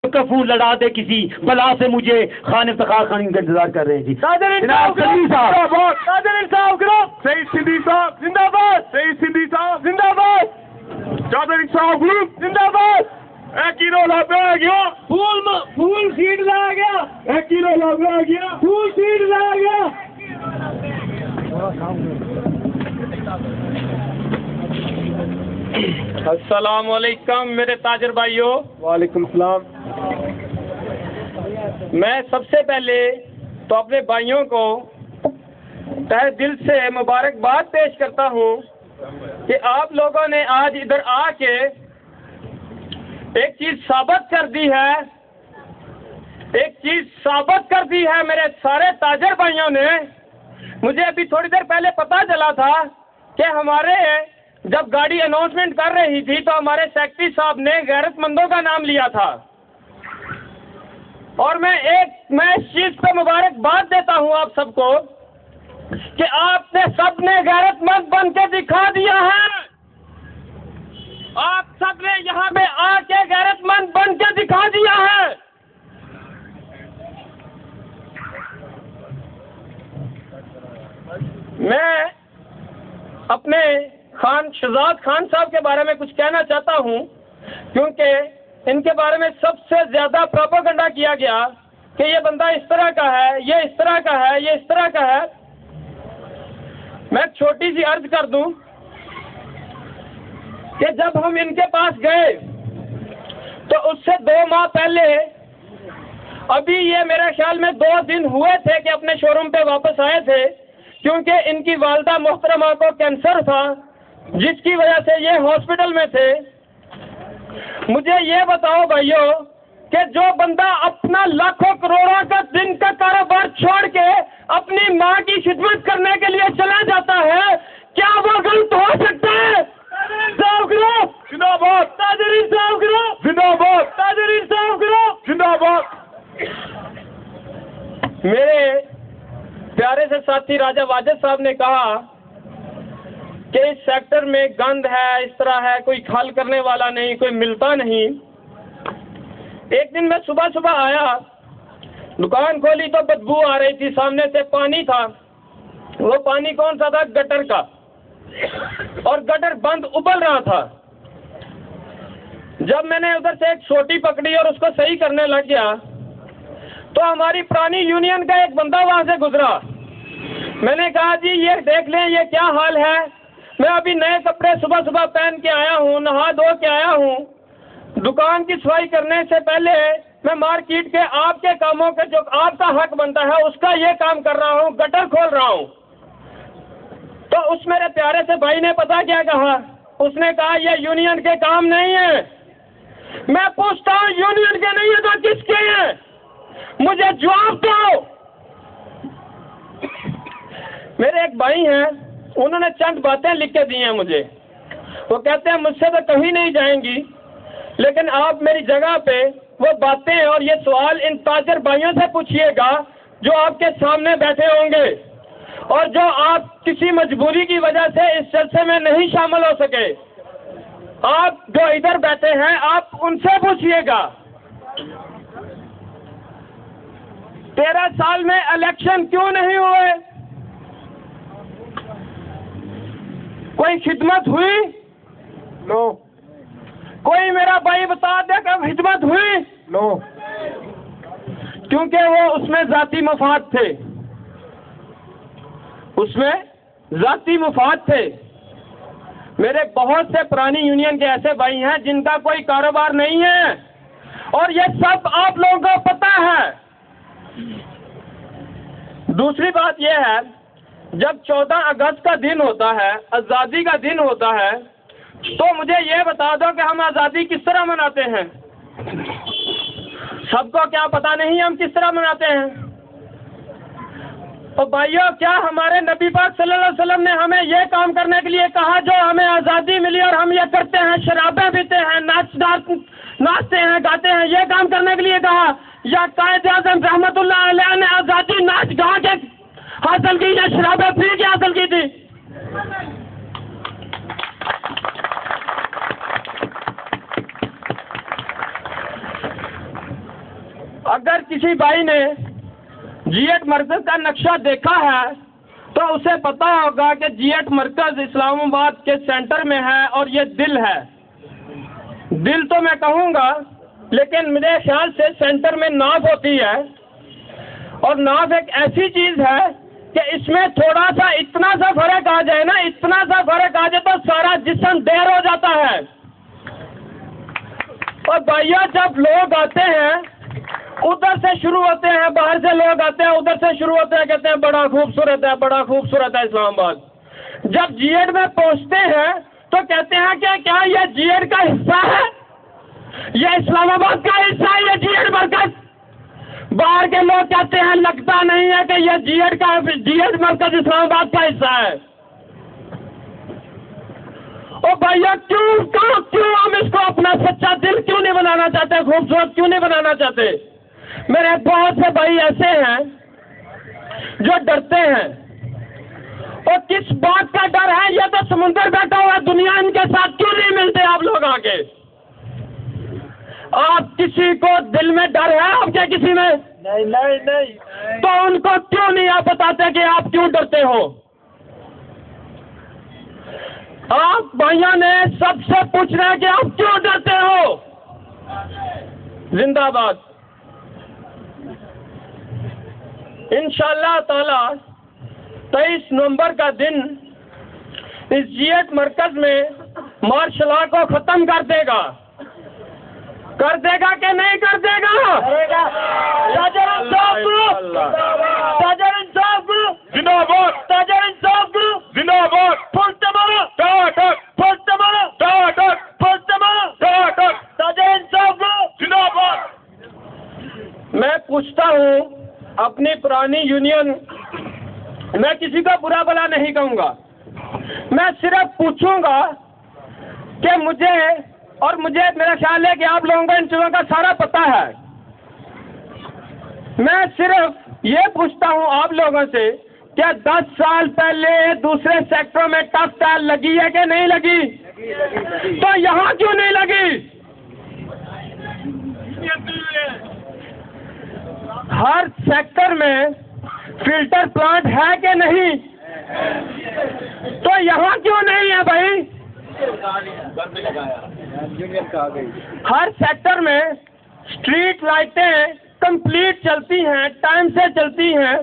कफू लड़ा दे किसी बला से, मुझे खान इफ्तिखार खान का इंतजार कर रहे हैं जी। ताजर इंसाफ ग्रुप, सईद सिंधी साहब जिंदाबाद, सईद सिंधी साहब जिंदाबाद, ताजर इंसाफ ग्रुप जिंदाबाद। 1 किलो लाया गया, फूल सीड लाया गया, 1 किलो लाया गया, फूल सीड लाया गया। अस्सलाम वालेकुम मेरे ताजर भाइयों। वालेकुम सलाम। मैं सबसे पहले तो अपने भाइयों को तहे दिल से मुबारकबाद पेश करता हूँ कि आप लोगों ने आज इधर आके एक चीज साबित कर दी है, मेरे सारे ताजर भाइयों ने। मुझे अभी थोड़ी देर पहले पता चला था कि हमारे जब गाड़ी अनाउंसमेंट कर रही थी तो हमारे सेक्रेटरी साहब ने गैरतमंदों का नाम लिया था, और मैं इस चीज पे मुबारकबाद देता हूं आप सबको कि आपने सबने गैरतमंद बन के दिखा दिया है। आप सबने यहाँ पे आके गैरतमंद बन के दिखा दिया है। मैं अपने शहजाद खान साहब के बारे में कुछ कहना चाहता हूं, क्योंकि इनके बारे में सबसे ज्यादा प्रोपेगेंडा किया गया कि ये बंदा इस तरह का है, ये इस तरह का है, ये इस तरह का है। मैं छोटी सी अर्ज कर दूं कि जब हम इनके पास गए तो उससे 2 माह पहले, अभी ये मेरे ख्याल में 2 दिन हुए थे कि अपने शोरूम पे वापस आए थे, क्योंकि इनकी वालदा मोहतरमा को कैंसर था, जिसकी वजह से ये हॉस्पिटल में थे। मुझे ये बताओ भाइयों कि जो बंदा अपना लाखों करोड़ों का दिन का कारोबार छोड़ के अपनी माँ की खिदमत करने के लिए चला जाता है, क्या वो गलत हो सकता है? जिंदाबाद, ताजरीन साहब ग्रुप जिंदाबाद, ताजरीन साहब ग्रुप जिंदाबाद। मेरे प्यारे से साथी राजा वाजिद साहब ने कहा कि इस सेक्टर में गंद है, इस तरह है, कोई हल करने वाला नहीं, कोई मिलता नहीं। एक दिन मैं सुबह आया, दुकान खोली तो बदबू आ रही थी, सामने से पानी था। वो पानी कौन सा था? गटर का, और गटर बंद उबल रहा था। जब मैंने उधर से एक छोटी पकड़ी और उसको सही करने लग गया तो हमारी पुरानी यूनियन का एक बंदा वहां से गुजरा। मैंने कहा जी ये देख लें ये क्या हाल है। मैं अभी नए कपड़े सुबह पहन के आया हूँ, नहा धो के आया हूँ। दुकान की सफाई करने से पहले मैं मार्केट के आपके कामों के जो आपका हक बनता है उसका ये काम कर रहा हूँ, गटर खोल रहा हूँ। तो उस मेरे प्यारे से भाई ने पता क्या कहा? उसने कहा ये यूनियन के काम नहीं है। मैं पूछता हूँ यूनियन के नहीं है तो किसके हैं? मुझे जवाब दो। मेरे एक भाई हैं, उन्होंने चंद बातें लिख के दी हैं मुझे। वो कहते हैं मुझसे तो कहीं नहीं जाएंगी, लेकिन आप मेरी जगह पे वो बातें और ये सवाल इन ताजर भाइयों से पूछिएगा जो आपके सामने बैठे होंगे और जो आप किसी मजबूरी की वजह से इस जलसे में नहीं शामिल हो सके। आप जो इधर बैठे हैं आप उनसे पूछिएगा। 13 साल में इलेक्शन क्यों नहीं हुए? कोई खिदमत हुई? नो। कोई मेरा भाई बता दे कब खिदमत हुई? नो। क्योंकि वो उसमें जाती मफाद थे, उसमें जाती मफाद थे। मेरे बहुत से पुरानी यूनियन के ऐसे भाई हैं जिनका कोई कारोबार नहीं है, और ये सब आप लोगों को पता है। दूसरी बात यह है, जब 14 अगस्त का दिन होता है, आज़ादी का दिन होता है, तो मुझे ये बता दो कि हम आज़ादी किस तरह मनाते हैं? सबको क्या पता नहीं हम किस तरह मनाते हैं? तो भाइयों, क्या हमारे नबी पाक सल्लल्लाहु अलैहि वसल्लम ने हमें ये काम करने के लिए कहा जो हमें आज़ादी मिली और हम ये करते हैं, शराबें पीते हैं, नाचते हैं, गाते हैं, ये काम करने के लिए कहा? या कायद-ए-आज़म रहमतुल्लाह अलैह ने आज़ादी नाच गा के हासिल की या शराबें पी के हासिल की थी? अगर किसी भाई ने जीएट मरकज का नक्शा देखा है तो उसे पता होगा कि जीएट मरकज इस्लामाबाद के सेंटर में है और ये दिल है। दिल तो मैं कहूँगा, लेकिन मेरे ख्याल से सेंटर में नाव होती है, और नाव एक ऐसी चीज़ है कि इसमें थोड़ा सा इतना सा फर्क आ जाए ना, इतना सा फर्क आ जाए तो सारा जिस्म देर हो जाता है। और भैया जब लोग आते हैं उधर से शुरू होते हैं, बाहर से लोग आते हैं उधर से शुरू होते हैं, कहते हैं बड़ा खूबसूरत है, बड़ा खूबसूरत है इस्लामाबाद। जब जीएड में पहुंचते हैं तो कहते हैं कि क्या ये जीएड का हिस्सा है, ये इस्लामाबाद का हिस्सा है, ये जीएड मरकज। बाहर के लोग कहते हैं लगता नहीं है कि ये जीएड मरकज इस्लामाबाद का हिस्सा है। ओ भैया क्यों हम इसको अपना सच्चा दिल क्यों नहीं बनाना चाहते, खूबसूरत क्यों नहीं बनाना चाहते? मेरे बहुत से भाई ऐसे हैं जो डरते हैं, और किस बात का डर है? ये तो समुंदर बैठा हुआ है, दुनिया इनके साथ क्यों नहीं मिलते आप लोग आके? आप किसी को दिल में डर है आपके किसी में? नहीं। तो उनको क्यों नहीं आप बताते कि आप क्यों डरते हो? आप भैया ने सबसे पूछना है कि आप क्यों डरते हो? जिंदाबाद। इंशाअल्लाह ताला 23 नवंबर का दिन इस जीएट मरकज में मार्शल लॉ को खत्म कर देगा कि नहीं कर देगा? मैं पूछता हूँ अपनी पुरानी यूनियन, मैं किसी का बुरा भला नहीं कहूँगा, मैं सिर्फ पूछूंगा कि मुझे मेरा ख्याल है कि आप लोगों को इन चीज़ों का सारा पता है। मैं सिर्फ ये पूछता हूँ आप लोगों से, क्या 10 साल पहले दूसरे सेक्टरों में टफ टाल लगी है कि नहीं लगी? तो यहाँ क्यों नहीं लगी? हर सेक्टर में फिल्टर प्लांट है कि नहीं? तो यहाँ क्यों नहीं है भाई? हर सेक्टर में स्ट्रीट लाइटें कंप्लीट चलती हैं, टाइम से चलती हैं,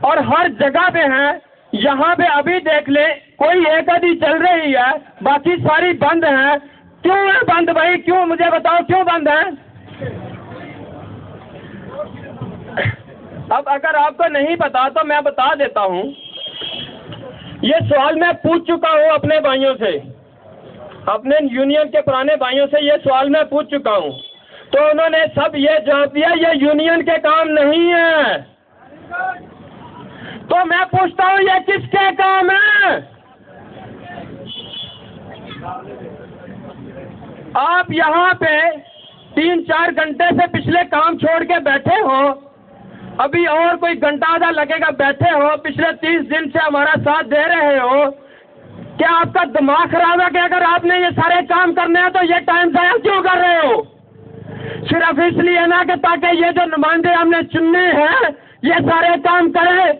और हर जगह पे हैं। यहाँ पे अभी देख ले, कोई एक आधी चल रही है, बाकी सारी बंद है। क्यों है बंद भाई? क्यों, मुझे बताओ क्यों बंद है? अब अगर आपको नहीं पता तो मैं बता देता हूँ। ये सवाल मैं पूछ चुका हूँ अपने भाइयों से, अपने यूनियन के पुराने भाइयों से ये सवाल मैं पूछ चुका हूँ, तो उन्होंने सब ये जवाब दिया ये यूनियन के काम नहीं है। तो मैं पूछता हूँ ये किसके काम है? आप यहाँ पे 3-4 घंटे से पिछले काम छोड़ के बैठे हो, अभी और कोई घंटा आधा लगेगा, बैठे हो, पिछले 30 दिन से हमारा साथ दे रहे हो। क्या आपका दिमाग खराब है कि अगर आपने ये सारे काम करने हैं तो ये टाइम ज़ाया क्यों कर रहे हो? सिर्फ इसलिए ना कि ताकि ये जो नुमाइंदे हमने चुनने हैं ये सारे काम करें,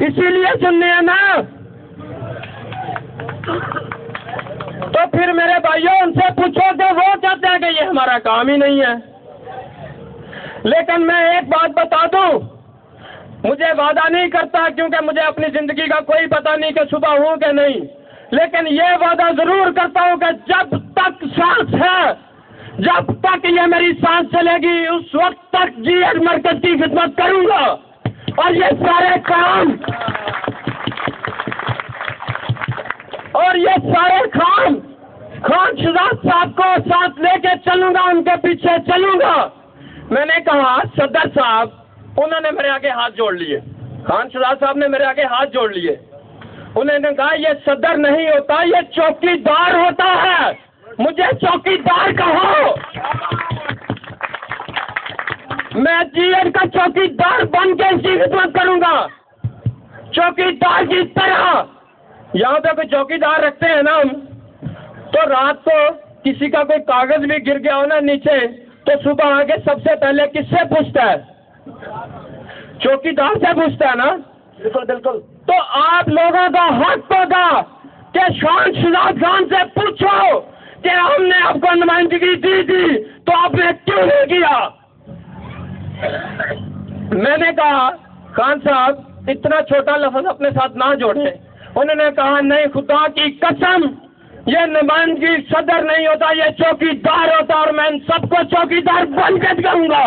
इसीलिए चुनने हैं ना? तो फिर मेरे भाइयों उनसे पूछो कि वो कहते हैं कि ये हमारा काम ही नहीं है। लेकिन मैं एक बात बता दूं, मुझे वादा नहीं करता क्योंकि मुझे अपनी जिंदगी का कोई पता नहीं कि सुबह हूं कि नहीं, लेकिन ये वादा जरूर करता हूं कि जब तक सांस है, जब तक ये मेरी सांस चलेगी, उस वक्त तक जीएड मरकज की खिदमत करूंगा। और ये सारे काम खान शहजाद साहब को साथ लेके चलूंगा, उनके पीछे चलूंगा। मैंने कहा सदर साहब, उन्होंने मेरे आगे हाथ जोड़ लिए, खान शहजाद साहब ने मेरे आगे हाथ जोड़ लिए। उन्होंने कहा ये सदर नहीं होता, ये चौकीदार होता है, मुझे चौकीदार कहो। मैं जीएड का चौकीदार बन के इसकी खिदमत करूंगा, चौकीदार की तरह। यहाँ पे कोई चौकीदार रखते हैं ना हम, तो रात को किसी का कोई कागज भी गिर गया हो ना नीचे, तो सुबह आके सबसे पहले किससे पूछता है? चौकीदार से पूछता है ना। बिल्कुल बिल्कुल। तो आप लोगों का हक होगा कि शान शहजाद खान से पूछो कि हमने आपको नुमाइंदगी दी थी तो आपने क्यों नहीं किया? मैंने कहा खान साहब इतना छोटा लफ्ज अपने साथ ना जोड़े। उन्होंने कहा नहीं, खुदा की कसम ये नुमाइंदगी सदर नहीं होता, ये चौकीदार होता और मैं इन सबको चौकीदार बन के दिखाऊंगा।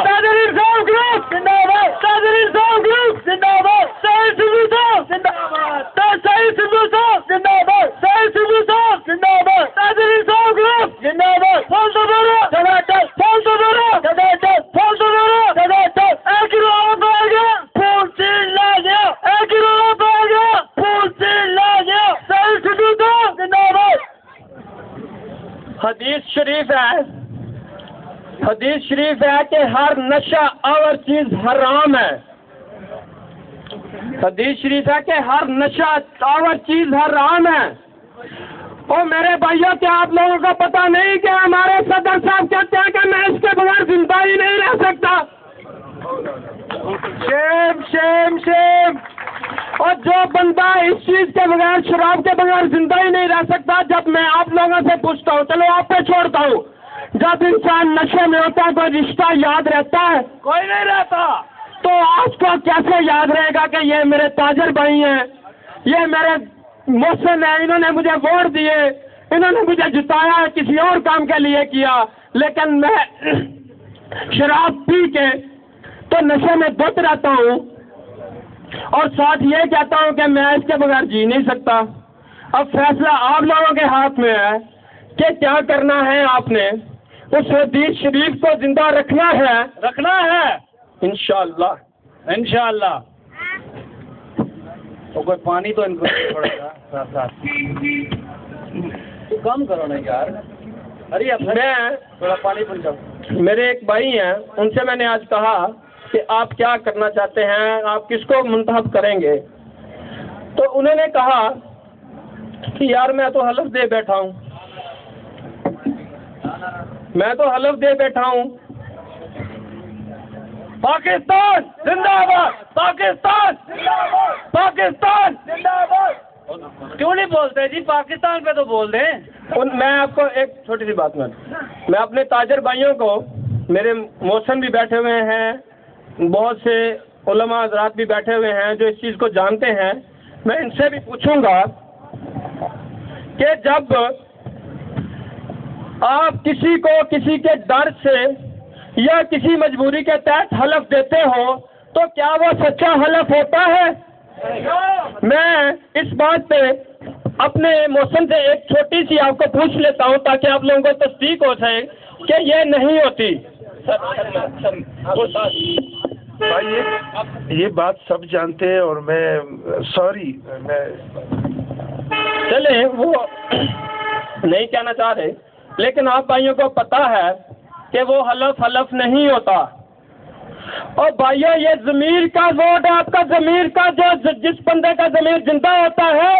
हदीस शरीफ है कि हर नशा आवर चीज हराम है। हदीस शरीफ है कि हर नशा आवर चीज हराम है। और मेरे भाइयों, क्या आप लोगों को पता नहीं कि हमारे सदर साहब कहते हैं कि मैं इसके बगैर जिंदा ही नहीं रह सकता? Shem Shem Shem. और जो बंदा इस चीज के बगैर, शराब के बगैर जिंदा ही नहीं रह सकता, जब मैं आप लोगों से पूछता हूँ, चलो आप पे छोड़ता हूँ, जब इंसान नशे में होता है तो रिश्ता याद रहता है? कोई नहीं रहता। तो आपको कैसे याद रहेगा कि ये मेरे ताजर भाई हैं, ये मेरे मोहसिन हैं, इन्होंने मुझे वोट दिए, इन्होंने मुझे जिताया, किसी और काम के लिए किया, लेकिन मैं शराब पी के तो नशे में धुत रहता हूँ और साथ ये कहता हूँ कि मैं इसके बगैर जी नहीं सकता। अब फैसला आप लोगों के हाथ में है कि क्या करना है। आपने उस हदीस शरीफ को जिंदा रखना है इंशाअल्लाह इंशाअल्लाह। तो कोई पानी तो इनको थोड़ा सा साथ कम करो ना यार। अरे मैं थोड़ा पानी पी जाओ। मेरे एक भाई हैं, उनसे मैंने आज कहा कि आप क्या करना चाहते हैं, आप किसको मुंतखब करेंगे? तो उन्होंने कहा कि यार मैं तो हलफ दे बैठा हूँ, पाकिस्तान जिंदाबाद, पाकिस्तान जिंदाबाद, पाकिस्तान जिंदाबाद। क्यों नहीं बोलते जी? पाकिस्तान पे तो बोल दें। मैं आपको एक छोटी सी बात में, मैं अपने ताजर भाइयों को, मेरे मौसन भी बैठे हुए हैं, बहुत से उलमा हज़रात भी बैठे हुए हैं जो इस चीज़ को जानते हैं, मैं इनसे भी पूछूंगा कि जब आप किसी को किसी के डर से या किसी मजबूरी के तहत हलफ देते हो तो क्या वो सच्चा हलफ होता है? मैं इस बात पे अपने मौसम से एक छोटी सी आपको पूछ लेता हूँ ताकि आप लोगों को तस्दीक हो जाए कि ये नहीं होती। भाई ये बात सब जानते हैं और मैं सॉरी, मैं चले वो नहीं कहना चाह रहे, लेकिन आप भाइयों को पता है कि वो हलफ नहीं होता। और भाइयों, ये ज़मीर का वोट है, आपका ज़मीर का, जो जिस बंदे का ज़मीर जिंदा होता है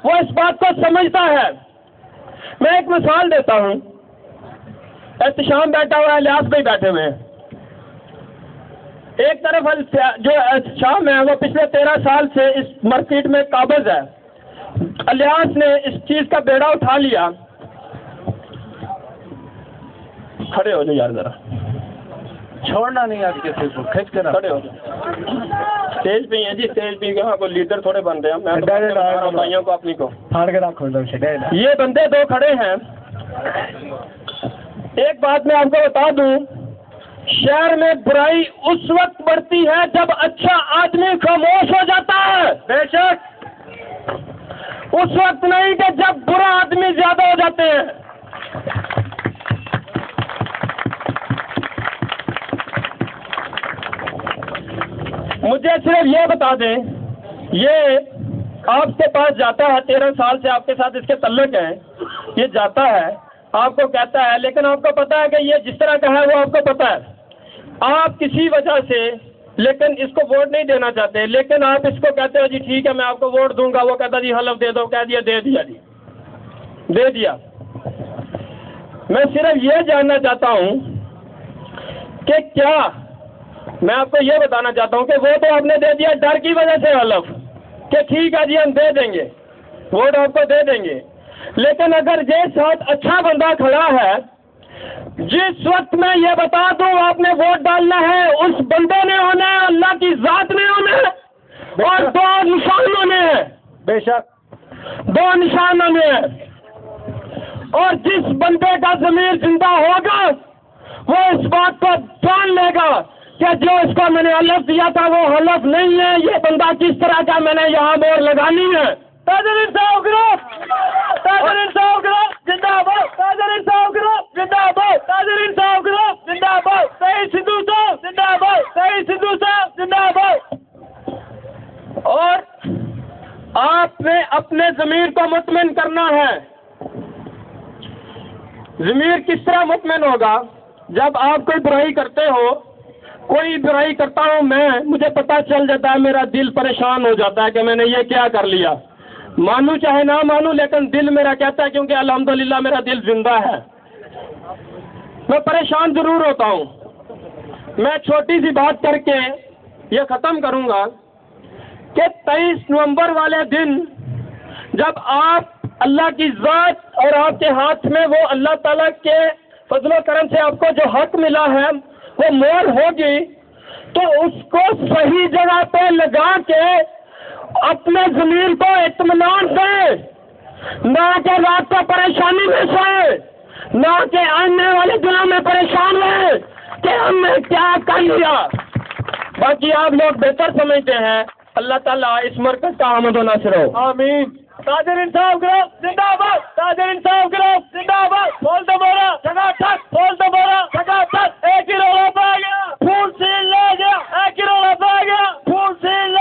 वो इस बात को समझता है। मैं एक मिसाल देता हूँ। एहतशाम बैठा हुआ है, इलियास भाई बैठे हुए हैं। एक तरफ जो एहतशाम है वो पिछले 13 साल से इस मार्केट में काबिज है। इलियास ने इस चीज़ का बेड़ा उठा लिया। खड़े हो जाओ यार, जरा छोड़ना नहीं आज किसी को, खींच कर खड़े हो जाओ। स्टेज पे ही है जी, स्टेज पे यहाँ कोई लीडर थोड़े बन रहे हैं। मैं तो भाइयों को अपनी को फाड़ के रखो। ये बंदे दो खड़े हैं। एक बात मैं आपको बता दूं, शहर में बुराई उस वक्त बढ़ती है जब अच्छा आदमी खामोश हो जाता है। बेशक, उस वक्त नहीं कि जब बुरा आदमी ज्यादा हो जाते हैं। मुझे सिर्फ ये बता दें, ये आपके पास जाता है, 13 साल से आपके साथ इसके तल्लुक है, ये जाता है, आपको कहता है, लेकिन आपको पता है कि ये जिस तरह का है वो आपको पता है। आप किसी वजह से लेकिन इसको वोट नहीं देना चाहते, लेकिन आप इसको कहते हो जी ठीक है मैं आपको वोट दूंगा। वो कहता जी हलफ दे दो, कह दिया दे दिया जी, दे दिया। मैं सिर्फ ये जानना चाहता हूँ कि क्या, मैं आपको ये बताना चाहता हूँ कि वो तो आपने दे दिया डर की वजह से हलफ कि ठीक है जी हम दे देंगे, वोट आपको दे देंगे। लेकिन अगर ये साथ अच्छा बंदा खड़ा है, जिस वक्त मैं ये बता दूं आपने वोट डालना है, उस बंदे ने होना है, अल्लाह की जात ने होना है, और दो निशान होने हैं, बेशक दो निशान होने हैं। और जिस बंदे का ज़मीर जिंदा होगा वो इस बात को जान लेगा कि जो इसको मैंने हलफ दिया था वो हलफ नहीं है, ये बंदा किस तरह का मैंने यहाँ मोहर लगानी है। ताजर इंसाफ ग्रुप, ताजर इंसाफ ग्रुप जिंदाबाद, ताजर इंसाफ ग्रुप जिंदाबाद, ताजर इंसाफ ग्रुप जिंदाबाद, सईद सिद्धू साहब जिंदाबाद, सईद सिद्धू साहब जिंदाबाद। और आपने अपने ज़मीर को मुतमिन करना है। ज़मीर किस तरह मुतमिन होगा? जब आप कोई बुराई करते हो, कोई बुराई करता हूँ मैं, मुझे पता चल जाता है, मेरा दिल परेशान हो जाता है कि मैंने ये क्या कर लिया। मानूं चाहे ना मानूं, लेकिन दिल मेरा कहता है, क्योंकि अल्हम्दुलिल्लाह मेरा दिल जिंदा है, मैं परेशान जरूर होता हूँ। मैं छोटी सी बात करके ये ख़त्म करूँगा कि 23 नवंबर वाले दिन जब आप अल्लाह की ज़ात और आपके हाथ में वो अल्लाह ताला के फजलो करम से आपको जो हक मिला है वो मोहर होगी, तो उसको सही जगह पे लगा के अपने ज़मीर को इत्मीनान से, ना कि रात को परेशानी में सोए, ना कि आने वाले दिनों में परेशान हुए कि हमने क्या कर लिया। बाकी आप लोग बेहतर समझते हैं। अल्लाह ताला इस मरकज़ का आमद व नासिर हो। आमीन। ताजर इंसाफ ग्रुप जिंदाबाद, ताजर इंसाफ ग्रुप जिंदाबाद। बोल दो बोरा, जगह तक बोल दो बोरा, जगह तक, एक ही रोला